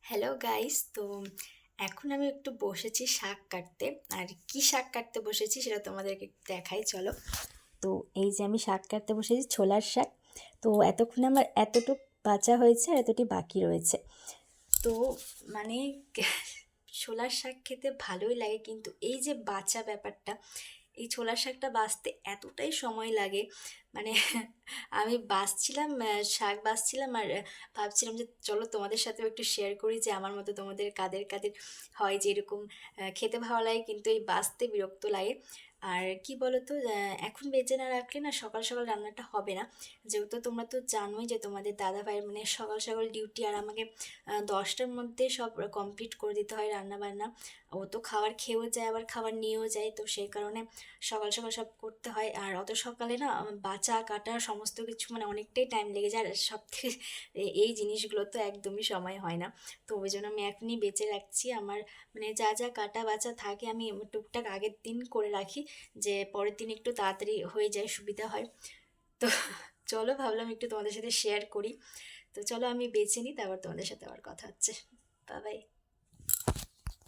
Hello guys, তো এখন আমি একটু বসেছি শাক কাটতে। আর কি শাক কাটতে বসেছি সেটা তোমাদেরকে একটু দেখাই, চলো। তো এই যে আমি শাক কাটতে বসেছি, ছোলার শাক। তো এতক্ষণে আমার এতটুক বাঁচা হয়েছে আর এতটি বাকি রয়েছে। তো মানে ছোলার শাক খেতে ভালোই লাগে, কিন্তু এই যে বাঁচা ব্যাপারটা, এই ছোলার শাকটা বাছতে এতটাই সময় লাগে। মানে আমি বাছছিলাম, শাক বাছছিলাম আর ভাবছিলাম যে চলো তোমাদের সাথেও একটু শেয়ার করি যে আমার মতো তোমাদের কাদের কাদের হয় যে এরকম খেতে ভালো লাগে কিন্তু এই বাছতে বিরক্ত লাগে। আর কি বলো তো, এখন বেঁচে না রাখলে না সকাল সকাল রান্নাটা হবে না। যেহেতু তোমরা তো জানোই যে তোমাদের দাদা ভাইয়ের মানে সকাল সকাল ডিউটি, আর আমাকে 10টার মধ্যে সব কমপ্লিট করে দিতে হয় রান্না বান্না। ও তো খাবার খেয়েও যায় আবার খাবার নিয়েও যায়, তো সেই কারণে সকাল সকাল সব করতে হয়। আর অত সকালে না বাঁচা কাটা সমস্ত কিছু মানে অনেকটাই টাইম লেগে যায়। আর সব থেকে এই জিনিসগুলো তো একদমই সময় হয় না। তো ওই জন্য আমি এখনই বেঁচে রাখছি আমার, মানে যা যা কাটা বাছা থাকে আমি টুকটাক আগের দিন করে রাখি, যে পরের দিন একটু তাড়াতাড়ি হয়ে যায়, সুবিধা হয়। তো চলো, ভাবলাম একটু তোমাদের সাথে শেয়ার করি। তো চলো আমি বেছে নিই, তারপর তোমাদের সাথে আবার কথা হচ্ছে। Bye bye.